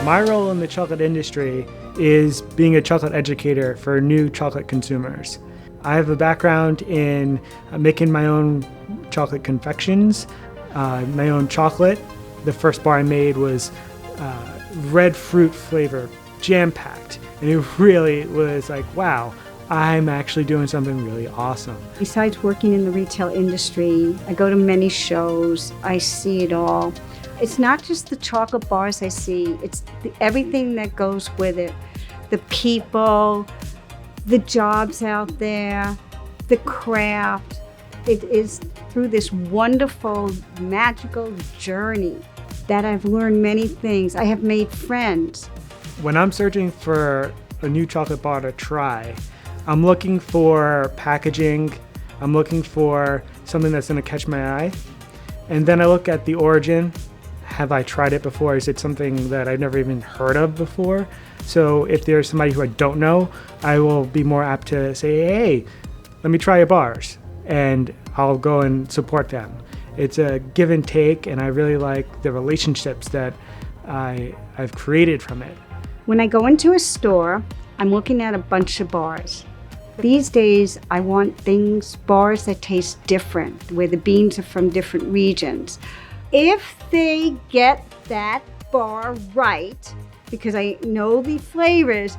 My role in the chocolate industry is being a chocolate educator for new chocolate consumers. I have a background in making my own chocolate confections, my own chocolate. The first bar I made was red fruit flavor, jam-packed. And it really was like, wow, I'm actually doing something really awesome. Besides working in the retail industry, I go to many shows, I see it all. It's not just the chocolate bars I see, it's everything that goes with it. The people, the jobs out there, the craft. It is through this wonderful, magical journey that I've learned many things. I have made friends. When I'm searching for a new chocolate bar to try, I'm looking for packaging, I'm looking for something that's gonna catch my eye. And then I look at the origin. Have I tried it before? Is it something that I've never even heard of before? So if there's somebody who I don't know, I will be more apt to say, hey, let me try your bars. And I'll go and support them. It's a give and take, and I really like the relationships that I've created from it. When I go into a store, I'm looking at a bunch of bars. These days, I want bars that taste different, where the beans are from different regions. If they get that bar right, because I know the flavors,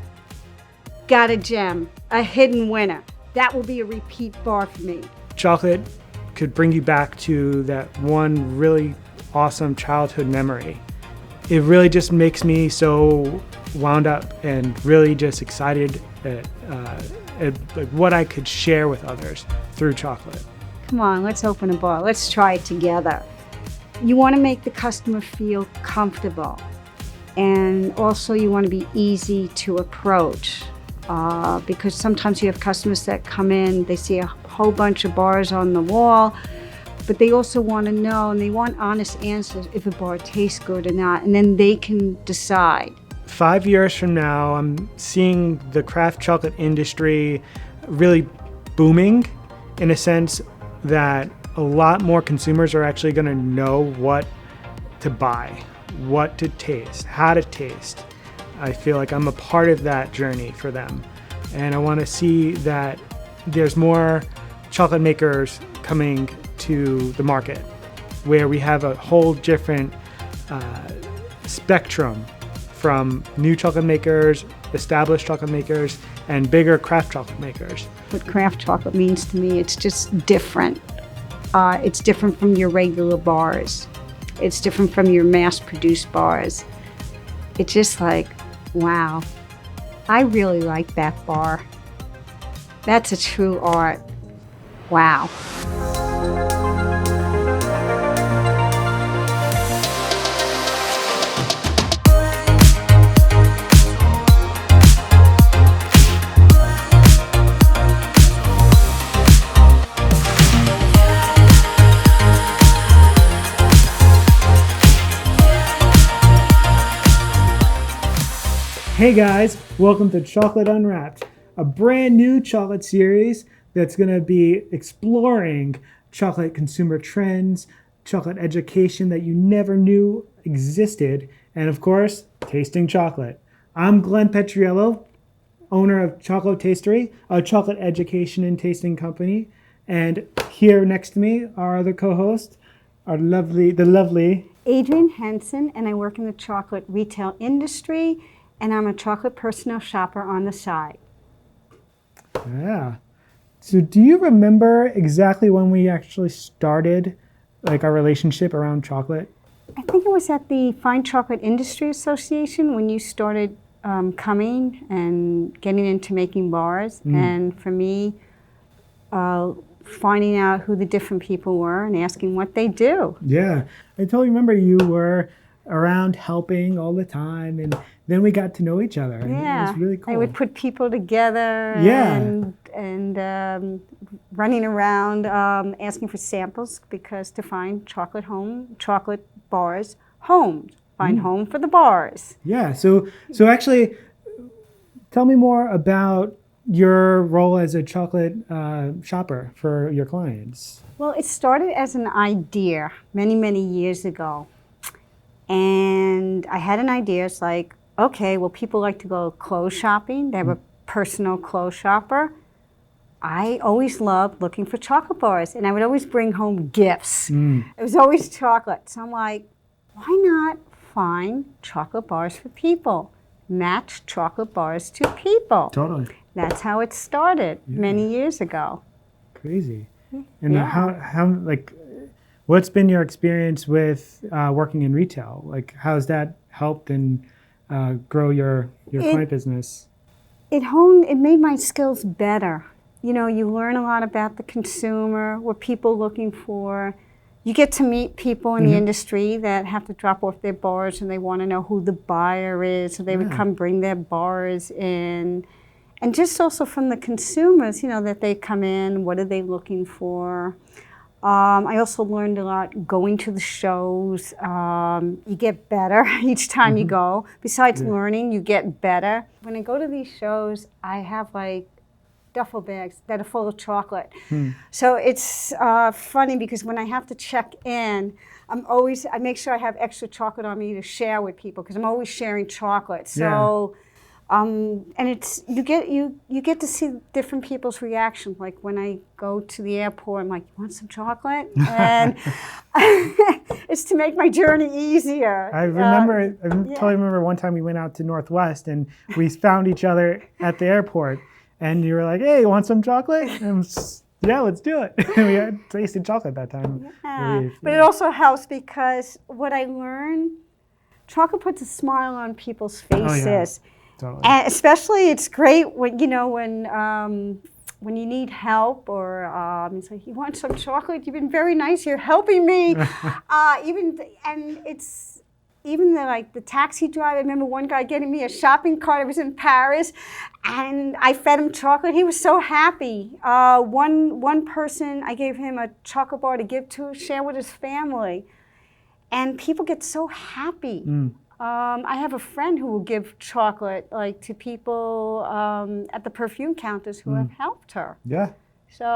got a gem, a hidden winner. That will be a repeat bar for me. Chocolate could bring you back to that one really awesome childhood memory. It really just makes me so wound up and really just excited at like what I could share with others through chocolate. Come on, let's open a bar. Let's try it together. You want to make the customer feel comfortable, and also you want to be easy to approach because sometimes you have customers that come in, they see a whole bunch of bars on the wall, but they also want to know, and they want honest answers if a bar tastes good or not, and then they can decide. 5 years from now, I'm seeing the craft chocolate industry really booming in a sense that a lot more consumers are actually going to know what to buy, what to taste, how to taste. I feel like I'm a part of that journey for them. And I want to see that there's more chocolate makers coming to the market where we have a whole different spectrum from new chocolate makers, established chocolate makers, and bigger craft chocolate makers. What craft chocolate means to me, it's just different. It's different from your regular bars. It's different from your mass-produced bars. It's just like, wow, I really like that bar. That's a true art. Wow. Hey guys, welcome to Chocolate Unwrapped, a brand new chocolate series that's going to be exploring chocolate consumer trends, chocolate education that you never knew existed, and of course, tasting chocolate. I'm Glenn Petriello, owner of Chocotastery, a chocolate education and tasting company, and here next to me, our other co-host, the lovely Adrienne Henson, and I work in the chocolate retail industry, and I'm a chocolate personal shopper on the side. Yeah. So do you remember exactly when we actually started like our relationship around chocolate? I think it was at the Fine Chocolate Industry Association when you started coming and getting into making bars. And for me, finding out who the different people were and asking what they do. Yeah. I totally remember you were around helping all the time, and then we got to know each other. And Yeah, it was really cool. I would put people together and running around asking for samples because to find chocolate bars home, find home for the bars. Yeah, so actually, tell me more about your role as a chocolate shopper for your clients. Well, it started as an idea many, many years ago. And And I had an idea. It's like, okay, well, people like to go clothes shopping. They have a personal clothes shopper. I always loved looking for chocolate bars, and I would always bring home gifts. It was always chocolate. So I'm like, why not find chocolate bars for people? Match chocolate bars to people. Totally. That's how it started many years ago. Crazy. And how like, what's been your experience with working in retail? Like, how's that helped and grow your client business? It made my skills better. You know, you learn a lot about the consumer, what people are looking for. You get to meet people in the industry that have to drop off their bars and they want to know who the buyer is, so they would come bring their bars in. And just also from the consumers, you know, that they come in, what are they looking for? I also learned a lot going to the shows. You get better each time you go. Besides learning, you get better. When I go to these shows, I have like duffel bags that are full of chocolate. So it's funny because when I have to check in, I make sure I have extra chocolate on me to share with people because I'm always sharing chocolate. So, and it's you get to see different people's reactions. Like when I go to the airport, I'm like, "You want some chocolate?" And it's to make my journey easier. I totally remember one time we went out to Northwest and we found each other at the airport. And you were like, "Hey, you want some chocolate?" And yeah, let's do it. We had tasted chocolate that time. But it also helps because what I learned, chocolate puts a smile on people's faces. Totally. And especially it's great when, you know, when you need help or it's like, "You want some chocolate? You've been very nice. You're helping me." Even the taxi driver, I remember one guy getting me a shopping cart. I was in Paris, and I fed him chocolate. He was so happy. One person, I gave him a chocolate bar to share with his family. And people get so happy. I have a friend who will give chocolate to people at the perfume counters who have helped her. Yeah. So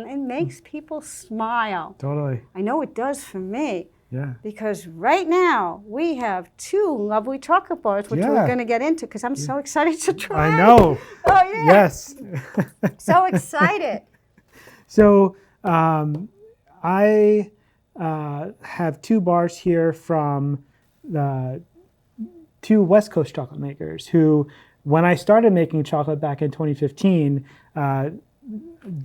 it makes people smile. Totally. I know it does for me. Yeah. Because right now we have 2 lovely chocolate bars, which we're going to get into because I'm so excited to try. I know. Oh, yeah. Yes. So excited. So I have 2 bars here from the 2 West Coast chocolate makers who, when I started making chocolate back in 2015,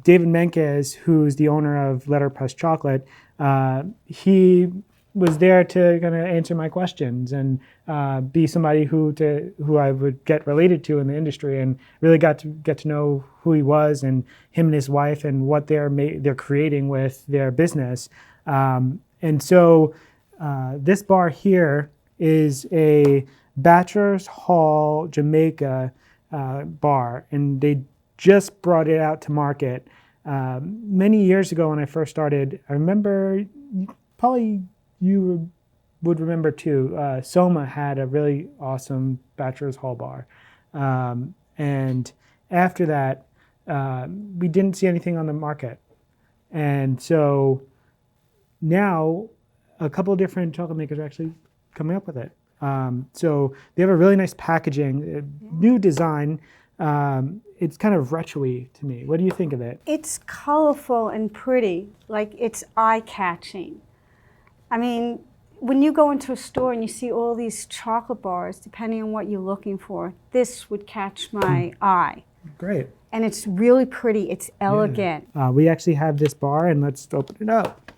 David Menkes, who's the owner of Letterpress Chocolate, he was there to kind of answer my questions and be somebody who I would get related to in the industry, and really got to know who he was and him and his wife and what they're creating with their business. And so this bar here is a Bachelor's Hall Jamaica bar, and they just brought it out to market many years ago when I first started. I remember, probably you would remember too, Soma had a really awesome Bachelor's Hall bar. And after that, we didn't see anything on the market. And so now a couple of different chocolate makers are actually coming up with it. So they have a really nice packaging, new design. It's kind of retro-y to me. What do you think of it? It's colorful and pretty, like it's eye-catching. I mean, when you go into a store and you see all these chocolate bars, depending on what you're looking for, this would catch my eye. Great. And it's really pretty, it's elegant. Yeah. We actually have this bar, and let's open it up.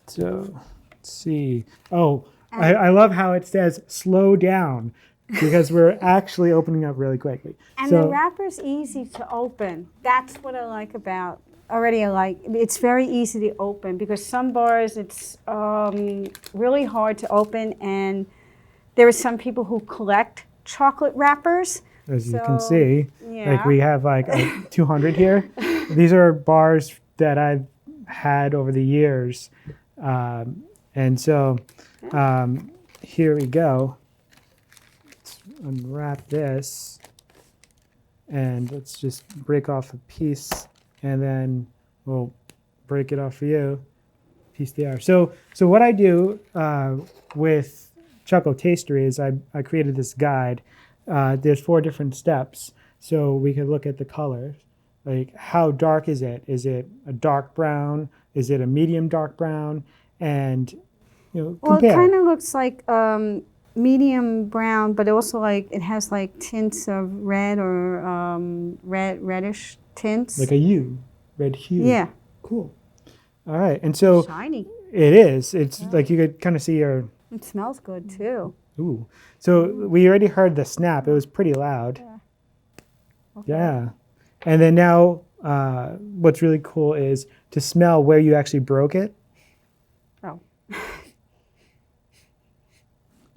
So, let's see. Oh, I love how it says slow down, because we're actually opening up really quickly. And the wrapper's easy to open. That's what I like about. It's very easy to open, because some bars it's really hard to open, and there are some people who collect chocolate wrappers. As you can see, like we have like 200 here. These are bars that I've had over the years. And so here we go. Let's unwrap this, and let's just break off a piece, and then we'll break it off for you. Piece there. So what I do with Chocotastery is I created this guide. There's 4 different steps, so we could look at the colors. Like, how dark is it? Is it a dark brown? Is it a medium dark brown? And, Well, compare. it kind of looks like medium brown, but also like it has like tints of red or reddish tints. Like a hue, red hue. Yeah. Cool. All right, and so Shiny. it is. It's like you could kind of see your. It smells good too. Ooh. So we already heard the snap. It was pretty loud. Yeah. Okay. Yeah. And then now, what's really cool is to smell where you actually broke it. Oh. Do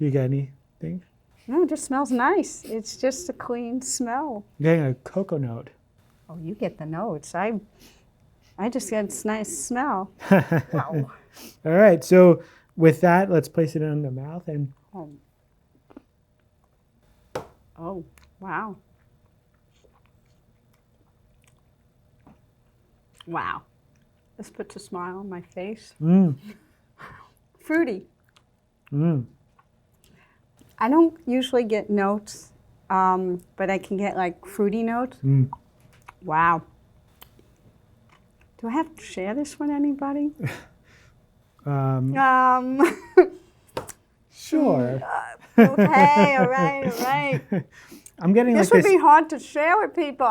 you get anything? No, it just smells nice. It's just a clean smell. You're getting a cocoa note. Oh, you get the notes. I just get a nice smell. Wow. All right. So with that, let's place it in the mouth and. Oh, wow. Wow. This puts a smile on my face. Fruity. I don't usually get notes, but I can get like fruity notes. Wow. Do I have to share this with anybody? Sure. Okay, all right. I'm getting This like would be hard to share with people.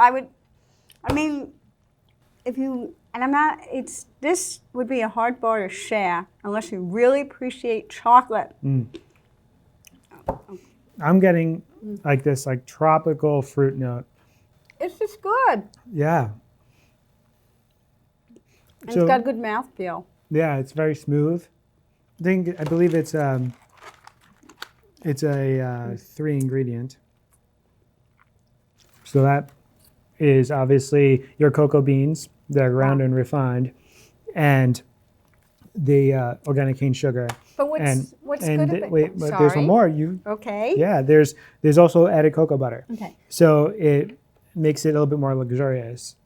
This would be a hard bar to share unless you really appreciate chocolate. I'm getting like this like tropical fruit note. It's just good. Yeah. And it's got a good mouthfeel. Yeah, it's very smooth. I believe it's a 3 ingredient. So that is obviously your cocoa beans that are ground and refined, and the organic cane sugar. But what's good about it? Wait, but there's one more. Okay. Yeah, there's also added cocoa butter. Okay. So it makes it a little bit more luxurious.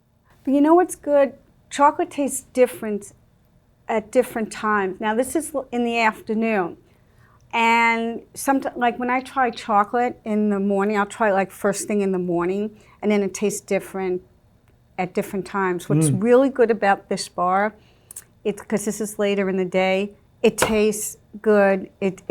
But you know what's good? Chocolate tastes different at different times. Now this is in the afternoon. And sometimes, like when I try chocolate in the morning, I'll try it like first thing in the morning, and then it tastes different at different times. What's really good about this bar, it's because this is later in the day, it tastes good. It's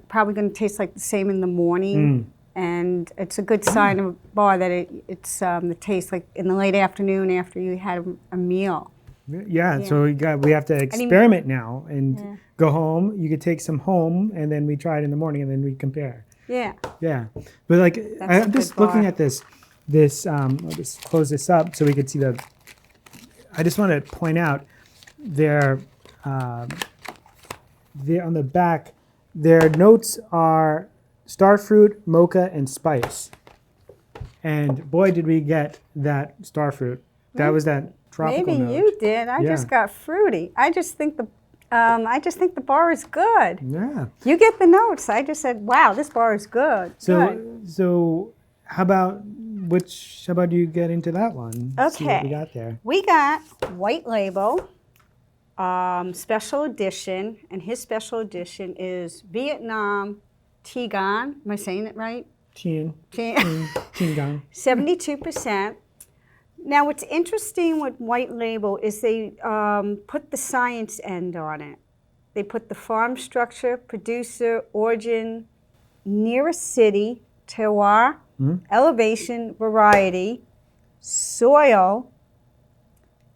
probably going to taste like the same in the morning, and it's a good sign of a bar that it tastes like in the late afternoon after you had a meal. Yeah, so we have to experiment now and go home. You could take some home, and then we try it in the morning, and then we compare. Yeah. Yeah, but like I'm just looking at this. I'll just close this up so we could see the. I just want to point out there on the back, their notes are starfruit, mocha, and spice. And boy, did we get that starfruit. That was that tropical Maybe note. you did. I just got fruity. I just think the bar is good. Yeah. You get the notes. I just said, wow, this bar is good. So how about you get into that one? Okay. See what we got there. We got White Label special edition, and his special edition is Vietnam Tigan. Am I saying it right? Tien 72%. Now, what's interesting with White Label is they put the science end on it. They put the farm structure, producer, origin, nearest city, terroir, elevation, variety, soil,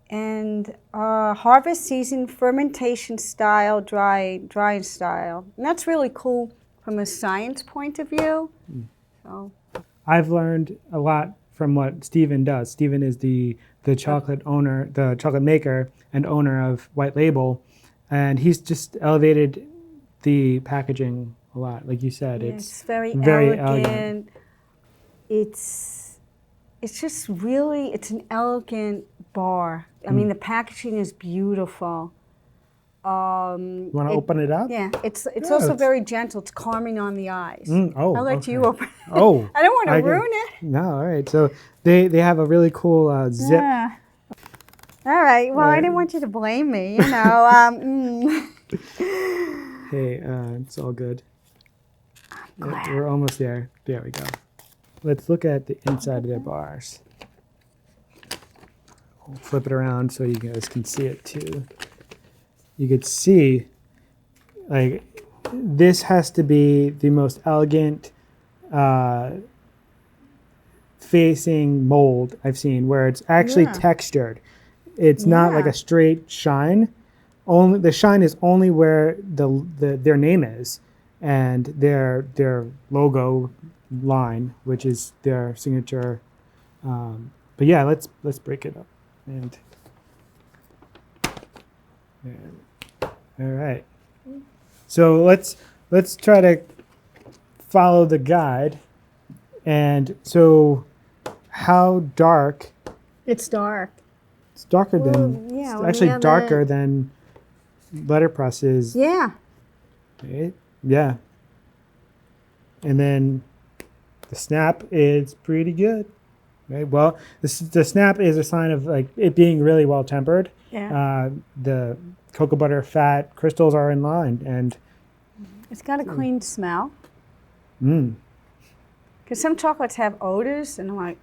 and harvest season, fermentation style, drying style. And that's really cool from a science point of view. So I've learned a lot from what Stephen does. Stephen is the chocolate owner, the chocolate maker and owner of White Label, and he's just elevated the packaging a lot. Like you said, it's very elegant. It's just really, it's an elegant bar. I mean, the packaging is beautiful. You want to open it up? Yeah, it's also very gentle. It's calming on the eyes. I'll let you open it. Oh. I don't want to ruin it. No, all right. So they have a really cool zip. Yeah. All right. Well, I didn't want you to blame me, you know. Hey, it's all good. Glad. We're almost there. There we go. Let's look at the inside of their bars. We'll flip it around so you guys can see it too. You could see, like, this has to be the most elegant facing mold I've seen, where it's actually textured. It's not like a straight shine. Only the shine is only where their name is and their logo line, which is their signature. But yeah, let's break it up. And all right. So let's try to follow the guide. And so, how dark? It's dark. It's darker than. Yeah, it's actually darker than letterpress is. Yeah. Right? Yeah. And then the snap is pretty good. Right? Well, the snap is a sign of like it being really well tempered. Yeah. The cocoa butter fat crystals are in line, and it's got a clean smell. Mm. Because some chocolates have odors, and I'm like,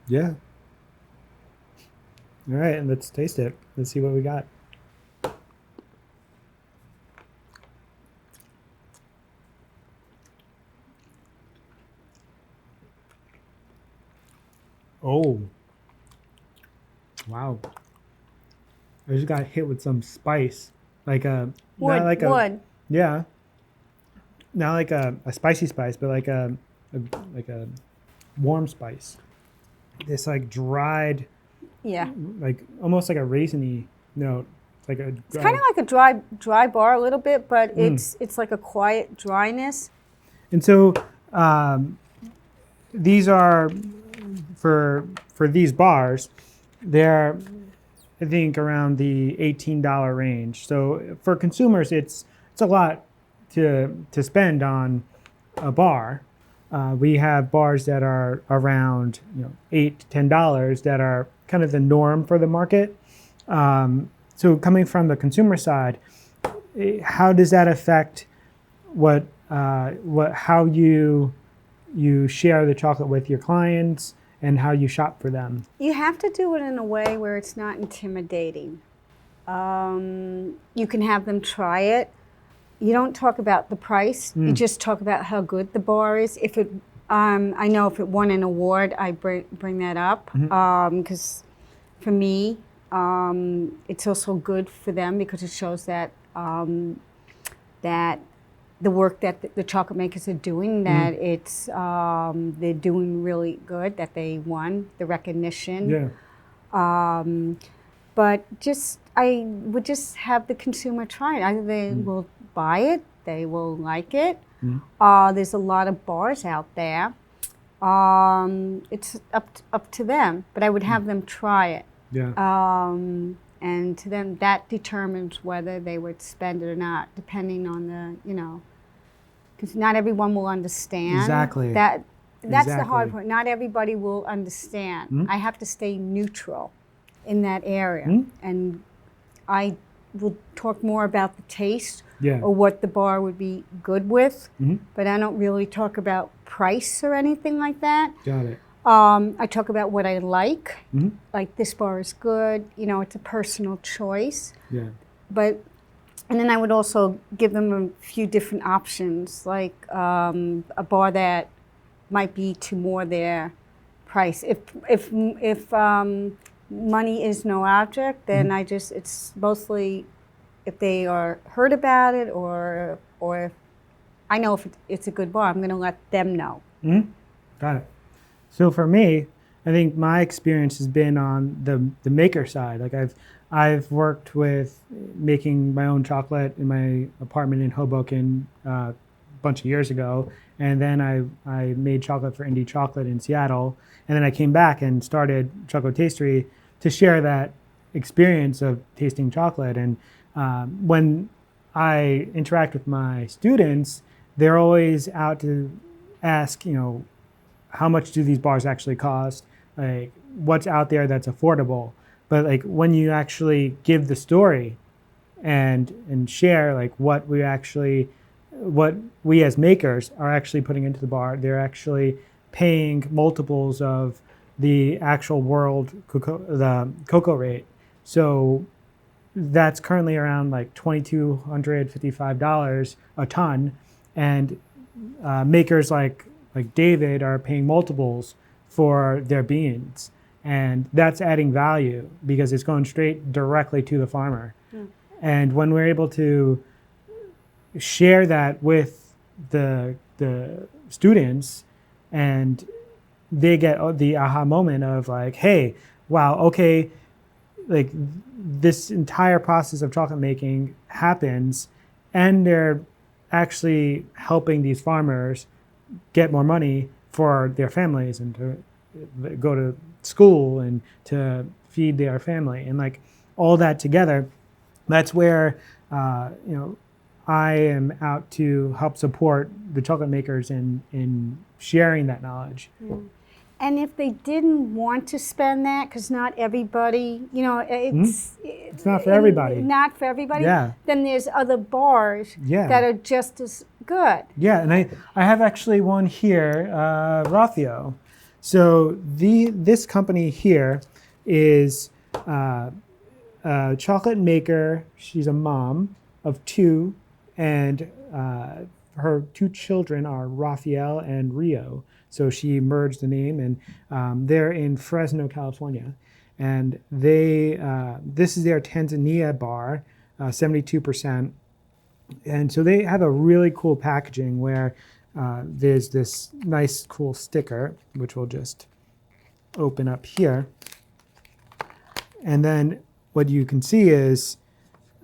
Yeah. All right, and let's taste it. Let's see what we got. Oh. Wow. I just got hit with some spice. Like a wood. Yeah. Not like a spicy spice, but like a warm spice. This like dried, like almost like a raisiny note. It's kind of like a dry bar a little bit, but it's like a quiet dryness. And so these are for these bars, they're I think around the $18 range. So for consumers, it's a lot to spend on a bar. We have bars that are around $8 to $10 that are kind of the norm for the market. So coming from the consumer side, how does that affect how you share the chocolate with your clients and how you shop for them? You have to do it in a way where it's not intimidating. You can have them try it. You don't talk about the price. You just talk about how good the bar is. If it, I know if it won an award, I bring that up because for me, it's also good for them because it shows that that the work that the chocolate makers are doing, that it's they're doing really good, that they won the recognition. Yeah. But I would just have the consumer try it. Either they will buy it, they will like it. There's a lot of bars out there. It's up to them, but I would have them try it. Yeah. And to them, that determines whether they would spend it or not, depending on because not everyone will understand. Exactly. That's the hard part. Not everybody will understand. I have to stay neutral in that area. And I will talk more about the taste or what the bar would be good with, but I don't really talk about price or anything like that. Got it. I talk about what I like. Like this bar is good. It's a personal choice. Yeah. And then I would also give them a few different options, like a bar that might be to more their price. If money is no object, then it's mostly if they are heard about it or if I know if it's a good bar, I'm going to let them know. Got it. So for me, I think my experience has been on the maker side. Like I've worked with making my own chocolate in my apartment in Hoboken a bunch of years ago, and then I made chocolate for Indie Chocolate in Seattle, and then I came back and started Chocotastery to share that experience of tasting chocolate. And when I interact with my students, they're always out to ask, how much do these bars actually cost? Like, what's out there that's affordable? But like when you actually give the story and share like what we as makers are actually putting into the bar. They're actually paying multiples of the actual the cocoa rate. So that's currently around like $2,255 a ton, and makers like David are paying multiples for their beans, and that's adding value because it's going straight directly to the farmer. And when we're able to share that with the students, and they get the aha moment of like, hey, wow, okay, like this entire process of chocolate making happens, and they're actually helping these farmers get more money for their families and to go to school and to feed their family, and like all that together, that's where I am out to help support the chocolate makers in sharing that knowledge. And if they didn't want to spend that, because not everybody, it's not for everybody. Not for everybody. Yeah. Then there's other bars that are just as good. Yeah, and I have actually one here, Rothio. So this company here is a chocolate maker. She's a mom of two, and her two children are Raphael and Rio. So she merged the name, and they're in Fresno, California. And this is their Tanzania bar, 72%. And so they have a really cool packaging where there's this nice, cool sticker, which we'll just open up here. And then what you can see is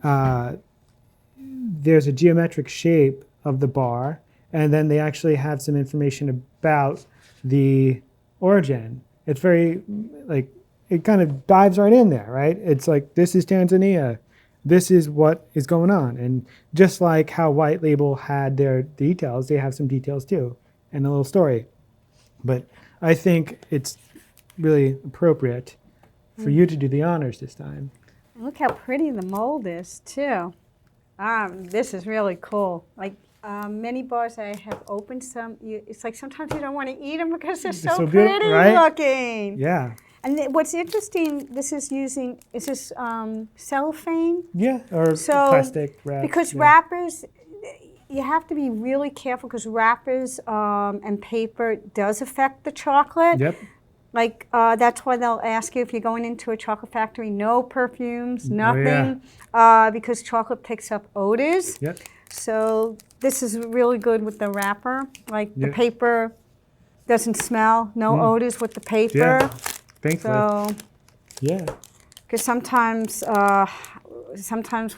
there's a geometric shape of the bar, and then they actually have some information about the origin. It's very, like, it kind of dives right in there, right? It's like, this is Tanzania. This is what is going on. And just like how White Label had their details, they have some details too, and a little story. But I think it's really appropriate for you to do the honors this time. Look how pretty the mold is too. This is really cool. Like many bars I have opened some, it's like sometimes you don't want to eat them because they're so pretty looking. Yeah. And what's interesting, this is cellophane? Yeah, or plastic wrap. Because wrappers, you have to be really careful because wrappers and paper does affect the chocolate. Yep. Like, that's why they'll ask you if you're going into a chocolate factory, no perfumes, nothing, because chocolate picks up odors. Yep. So this is really good with the wrapper. Like the paper doesn't smell, no odors with the paper. Yeah. Thankfully. So, yeah. Because sometimes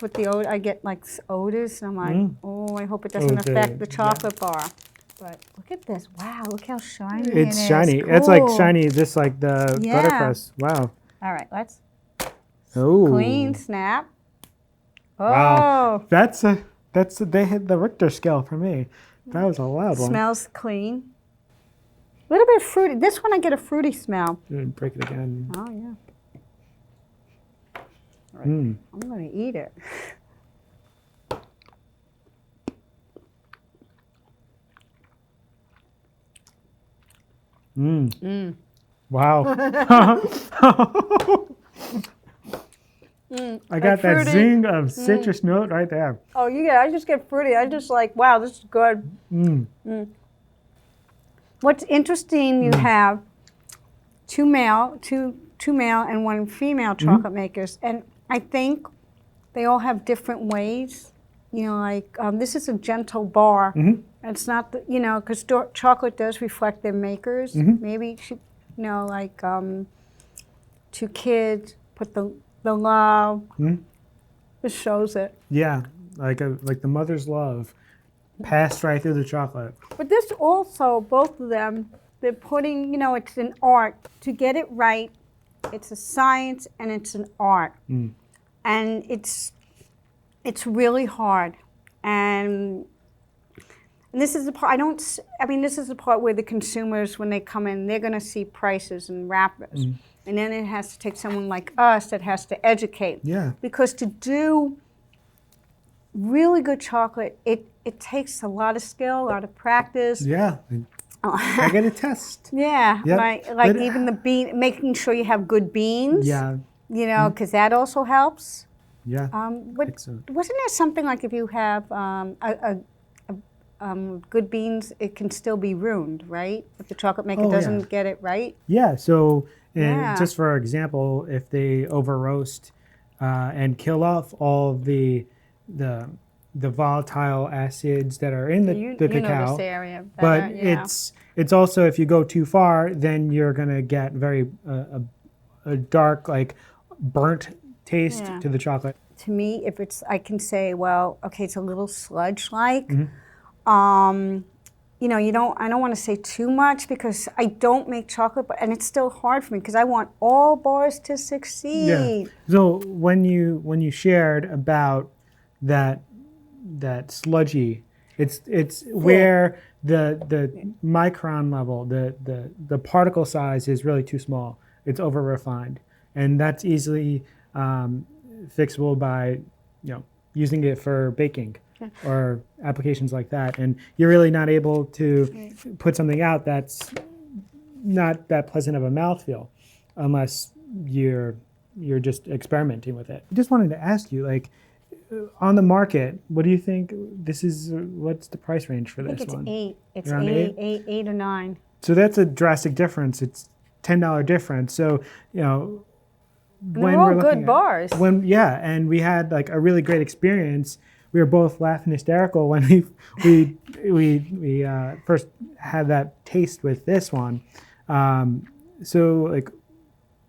with the odor, I get like odors, and I'm like, oh, I hope it doesn't affect the chocolate bar. But look at this. Wow, look how shiny it is. It's shiny. Cool. It's like shiny, just like the buttercrust. Wow. All right, let's clean snap. Oh. Wow. They hit the Richter scale for me. That was a loud one. Smells clean. A little bit fruity. This one I get a fruity smell. Break it again. Oh, yeah. All right. I'm going to eat it. Wow. I got that zing of citrus note right there. Oh, I just get fruity. I just like, wow, this is good. What's interesting, you have two male and one female chocolate makers, and I think they all have different ways. Like this is a gentle bar. It's not, because chocolate does reflect their makers. Maybe, like two kids put the love. This shows it. Yeah, like the mother's love passed right through the chocolate. But this also, both of them, they're putting, it's an art. To get it right, it's a science and it's an art. And it's really hard. And this is the part, this is the part where the consumers, when they come in, they're going to see prices and wrappers. And then it has to take someone like us that has to educate. Yeah. Because to do really good chocolate, it takes a lot of skill, a lot of practice. Yeah. I get a test. Yeah, Yep. like But- even the bean, making sure you have good beans. Yeah. You know, because that also helps. Yeah. But Excellent. wasn't there something like if you have good beans, it can still be ruined, right? If the chocolate maker Oh, doesn't yeah. get it right. Yeah. So, and Yeah. just for example, if they over roast and kill off all of the volatile acids that are in the You cacao, know this area but better, yeah. it's also, if you go too far, then you're gonna get very a dark, like burnt taste Yeah. to the chocolate. To me, if it's, I can say, well, okay, it's a little sludge-like. Mm-hmm. You know, I don't want to say too much because I don't make chocolate, and it's still hard for me because I want all bars to succeed. Yeah. So when you shared about that sludgy, it's where the micron level, the particle size is really too small. It's over refined, and that's easily fixable by using it for baking or applications like that. And you're really not able to put something out that's not that pleasant of a mouthfeel unless you're just experimenting with it. I just wanted to ask you, like, on the market, what do you think what's the price range for I this think it's one? 8. It's Around 8 or 9. So that's a drastic difference. It's $10 difference. So, And they're all good bars. And we had like a really great experience. We were both laughing hysterical when we first had that taste with this one. So like,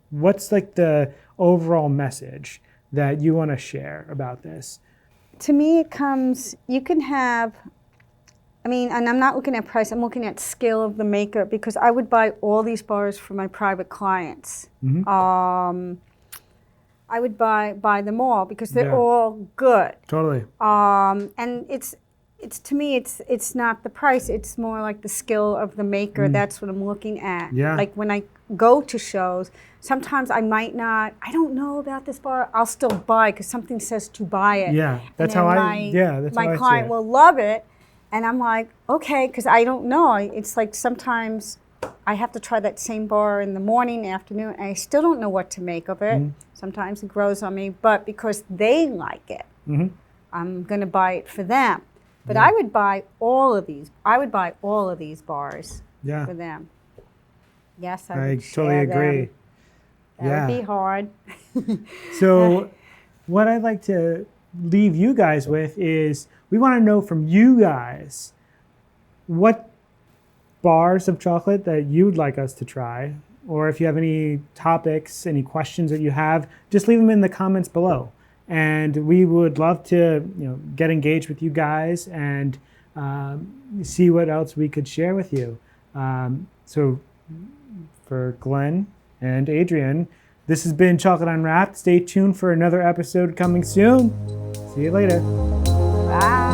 what's like the overall message that you want to share about this? To me, it comes, you can have, and I'm not looking at price, I'm looking at skill of the maker, because I would buy all these bars for my private clients. Mm-hmm. I would buy them all because they're Yeah. all good. Totally. And it's to me, it's not the price, it's more like the skill of the maker. That's what I'm looking at. Yeah. Like when I go to shows, sometimes I don't know about this bar, I'll still buy because something says to buy it. Yeah, that's And how then that's how my I client see it. will love it, and I'm like, okay, because I don't know. It's like sometimes I have to try that same bar in the morning, afternoon, and I still don't know what to make of it. Sometimes it grows on me, but because they like it, I'm going to buy it for them. But I would buy all of these. I would buy all of these bars for them. Yes, I would totally share agree. them. That would be hard. So what I'd like to leave you guys with is, we want to know from you guys what bars of chocolate that you'd like us to try, or if you have any topics, any questions that you have, just leave them in the comments below. And we would love to get engaged with you guys and see what else we could share with you. So for Glenn and Adrienne, this has been Chocolate Unwrapped. Stay tuned for another episode coming soon. See you later. Bye.